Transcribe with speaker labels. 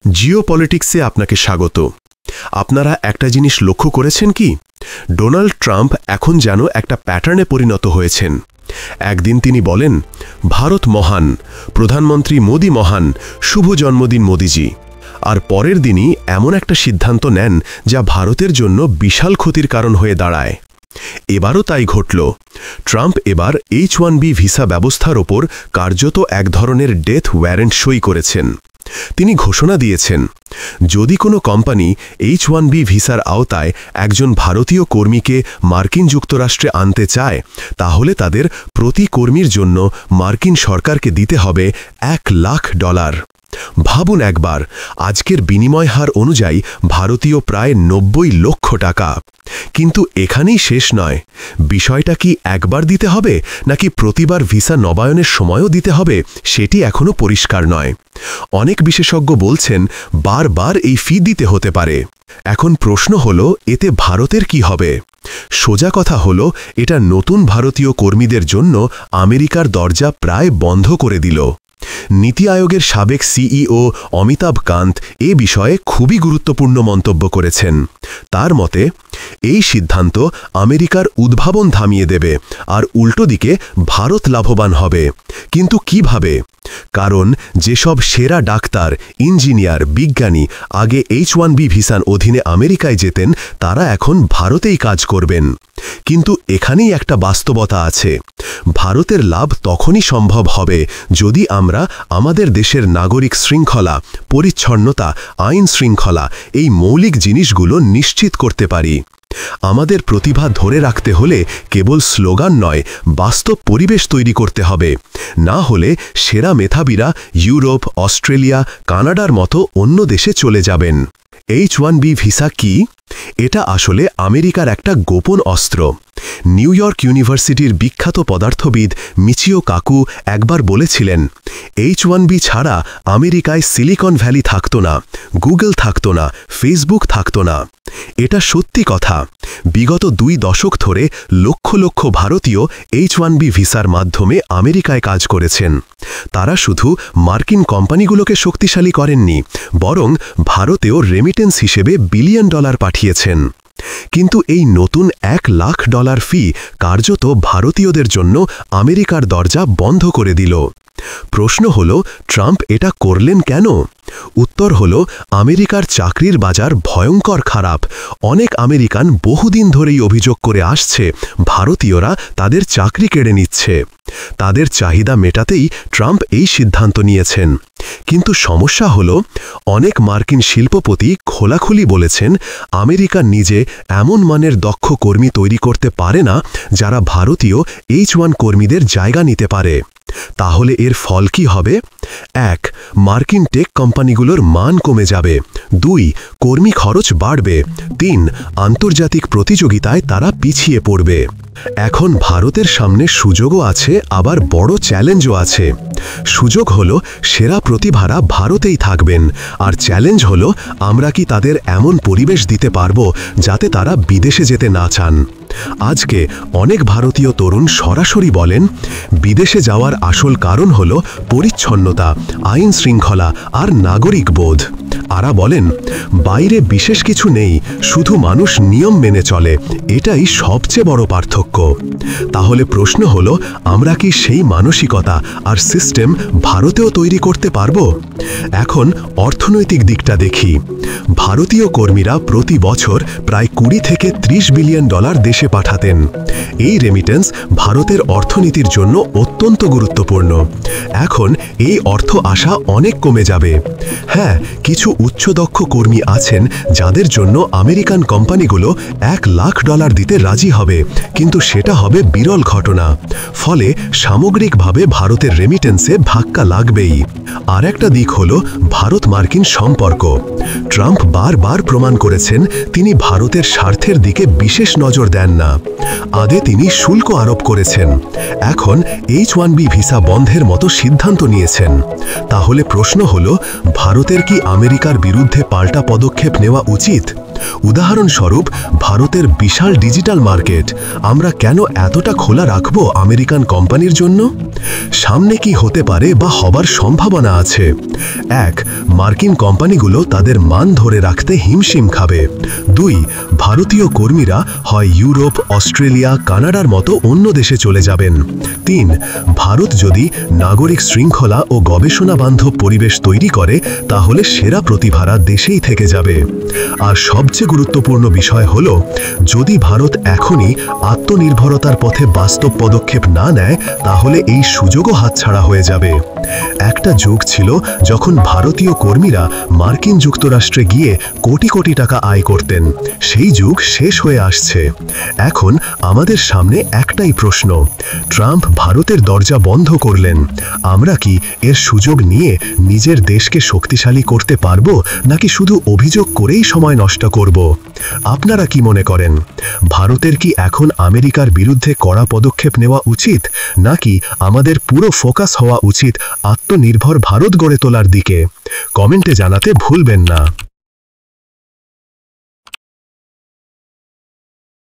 Speaker 1: জিওপলিটিক্সে আপনাকে স্বাগত। আপনারা একটা জিনিস লক্ষ্য করেছেন কি? ডোনাল্ড ট্রাম্প এখন যেন একটা প্যাটার্নে পরিণত হয়েছেন। একদিন তিনি বলেন, ভারত মহান, প্রধানমন্ত্রী মোদি মহান, শুভ জন্মদিন মোদিজি। আর পরের দিনই এমন একটা সিদ্ধান্ত নেন যা ভারতের জন্য বিশাল ক্ষতির কারণ হয়ে দাঁড়ায়। এবারও তাই ঘটল। ট্রাম্প এবার H-1B ভিসা ব্যবস্থার ওপর কার্যত এক ধরনের ডেথ ওয়ারেন্ট সই করেছেন। তিনি ঘোষণা দিয়েছেন, যদি কোনো কোম্পানি H-1B ভিসার আওতায় একজন ভারতীয় কর্মীকে মার্কিন যুক্তরাষ্ট্রে আনতে চায়, তাহলে তাদের প্রতি কর্মীর জন্য মার্কিন সরকারকে দিতে হবে $1,00,000। ভাবুন একবার, আজকের বিনিময় হার অনুযায়ী ভারতীয় প্রায় 90 লক্ষ টাকা। কিন্তু এখানেই শেষ নয়। বিষয়টা কি একবার দিতে হবে নাকি প্রতিবার ভিসা নবায়নের সময়ও দিতে হবে, সেটি এখনও পরিষ্কার নয়। অনেক বিশেষজ্ঞ বলছেন বারবার এই ফি দিতে হতে পারে। এখন প্রশ্ন হল, এতে ভারতের কি হবে? সোজা কথা হল, এটা নতুন ভারতীয় কর্মীদের জন্য আমেরিকার দরজা প্রায় বন্ধ করে দিল। নীতি আয়োগের সাবেক সিইও অমিতাভ কান্ত এ বিষয়ে খুবই গুরুত্বপূর্ণ মন্তব্য করেছেন। তার মতে, এই সিদ্ধান্ত আমেরিকার উদ্ভাবন থামিয়ে দেবে আর উল্টো দিকে ভারত লাভবান হবে। কিন্তু কিভাবে? কারণ যেসব সেরা ডাক্তার, ইঞ্জিনিয়ার, বিজ্ঞানী আগে H-1B ভিসার অধীনে আমেরিকায় যেতেন, তারা এখন ভারতেই কাজ করবেন। কিন্তু এখানেই একটা বাস্তবতা আছে। ভারতের লাভ তখনই সম্ভব হবে যদি আমরা আমাদের দেশের নাগরিক শৃঙ্খলা, পরিচ্ছন্নতা, আইন শৃঙ্খলা এই মৌলিক জিনিসগুলো নিশ্চিত করতে পারি। আমাদের প্রতিভা ধরে রাখতে হলে কেবল স্লোগান নয়, বাস্তব পরিবেশ তৈরি করতে হবে। না হলে সেরা মেধাবীরা ইউরোপ, অস্ট্রেলিয়া, কানাডার মতো অন্য দেশে চলে যাবেন। H-1B ভিসা কি? এটা আসলে আমেরিকার একটা গোপন অস্ত্র। নিউ ইয়র্ক ইউনিভার্সিটির বিখ্যাত পদার্থবিদ মিচিও কাকু একবার বলেছিলেন, H-1B ছাড়া আমেরিকায় সিলিকন ভ্যালি থাকতো না, গুগল থাকতো না, ফেসবুক থাকতো না। এটা সত্যি কথা। বিগত 2 দশক ধরে লক্ষ লক্ষ ভারতীয় H-1B ভিসার মাধ্যমে আমেরিকায় কাজ করেছেন। তারা শুধু মার্কিন কোম্পানিগুলোকে শক্তিশালী করেননি, বরং ভারতেও রেমিটেন্স হিসেবে বিলিয়ন ডলার পাঠিয়েছেন। কিন্তু এই নতুন $1,00,000 ফি কার্যত ভারতীয়দের জন্য আমেরিকার দরজা বন্ধ করে দিল। প্রশ্ন হল, ট্রাম্প এটা করলেন কেন? উত্তর হল, আমেরিকার চাকরির বাজার ভয়ঙ্কর খারাপ। অনেক আমেরিকান বহুদিন ধরেই অভিযোগ করে আসছে ভারতীয়রা তাদের চাকরি কেড়ে নিচ্ছে। তাদের চাহিদা মেটাতেই ট্রাম্প এই সিদ্ধান্ত নিয়েছেন। কিন্তু সমস্যা হল, অনেক মার্কিন শিল্পপতি খোলাখুলি বলেছেন আমেরিকা নিজে এমন মানের দক্ষ কর্মী তৈরি করতে পারে না যারা ভারতীয় H-1 কর্মীদের জায়গা নিতে পারে। তাহলে এর ফল কি হবে? 1. মার্কিন টেক কোম্পানিগুলোর মান কমে যাবে। 2. কর্মী খরচ বাড়বে। 3. আন্তর্জাতিক প্রতিযোগিতায় তারা পিছিয়ে পড়বে। এখন ভারতের সামনে সুযোগও আছে, আবার বড় চ্যালেঞ্জও আছে। সুযোগ হলো সেরা প্রতিভারা ভারতেই থাকবেন, আর চ্যালেঞ্জ হলো আমরা কি তাদের এমন পরিবেশ দিতে পারবো যাতে তারা বিদেশে যেতে না চান। আজকে অনেক ভারতীয় তরুণ সরাসরি বলেন, বিদেশে যাওয়ার আসল কারণ হলো পরিচ্ছন্নতা, আইন শৃঙ্খলা আর নাগরিক বোধ। আরা বলেন, বাইরে বিশেষ কিছু নেই, শুধু মানুষ নিয়ম মেনে চলে, এটাই সবচেয়ে বড় পার্থক্য। তাহলে প্রশ্ন হলো, আমরা কি সেই মানসিকতা আর সিস্টেম ভারতেও তৈরি করতে পারবো? এখন অর্থনৈতিক দিকটা দেখি। ভারতীয় কর্মীরা প্রতি বছর প্রায় 20 থেকে 30 বিলিয়ন ডলার দেশে পাঠাতেন। এই রেমিটেন্স ভারতের অর্থনীতির জন্য অত্যন্ত গুরুত্বপূর্ণ। এখন এই অর্থ আসা অনেক কমে যাবে। হ্যাঁ, কিছু উচ্চদক্ষ কর্মী আছেন যাদের জন্য আমেরিকান কোম্পানিগুলো $1,00,000 দিতে রাজি হবে, কিন্তু সেটা হবে বিরল ঘটনা। ফলে সামগ্রিকভাবে ভারতের রেমিটেন্সে ধাক্কা লাগবেই। আর একটা দিক হলো ভারত মার্কিন সম্পর্ক। ট্রাম্প বারবার প্রমাণ করেছেন তিনি ভারতের স্বার্থের দিকে বিশেষ নজর দেন না। আগে তিনি শুল্ক আরোপ করেছেন, এখন H-1B ভিসা বন্ধের মতো সিদ্ধান্ত নিয়েছেন। তাহলে প্রশ্ন হলো, ভারতের কি আমেরিকার বিরুদ্ধে পাল্টা পদক্ষেপ নেওয়া উচিত? উদাহরণস্বরূপ ভারতের বিশাল ডিজিটাল মার্কেট আমরা কেন এতটা খোলা রাখব আমেরিকান কোম্পানির জন্য? সামনে কি হতে পারে বা হবার সম্ভাবনা আছে? 1. মার্কিন কোম্পানিগুলো তাদের মান ধরে রাখতে হিমশিম খাবে। 2. ভারতীয় কর্মীরা হয় ইউরোপ, অস্ট্রেলিয়া, কানাডার মতো অন্য দেশে চলে যাবেন। 3. ভারত যদি নাগরিক শৃঙ্খলা ও গবেষণা বান্ধব পরিবেশ তৈরি করে তাহলে সেরা প্রতিভারা দেশেই থেকে যাবে। আর সবচেয়ে গুরুত্বপূর্ণ বিষয় হল, যদি ভারত এখনই আত্মনির্ভরতার পথে বাস্তব পদক্ষেপ না নেয় তাহলে এই সুযোগও হাতছাড়া হয়ে যাবে। একটা যুগ ছিল যখন ভারতীয় কর্মীরা মার্কিন যুক্তরাষ্ট্রে গিয়ে কোটি কোটি টাকা আয় করতেন। সেই যুগ শেষ হয়ে আসছে। এখন আমাদের সামনে একটাই প্রশ্ন, ট্রাম্প ভারতের দরজা বন্ধ করলেন, আমরা কি এর সুযোগ নিয়ে নিজের দেশকে শক্তিশালী করতে পারবো নাকি শুধু অভিযোগ করেই সময় নষ্ট করব? আপনারা কি মনে করেন, ভারতের কি এখন আমেরিকার বিরুদ্ধে কড়া পদক্ষেপ নেওয়া উচিত নাকি আমাদের পুরো ফোকাস হওয়া উচিত আত্মনির্ভর ভারত গড়ে তোলার দিকে? কমেন্টে জানাতে ভুলবেন না।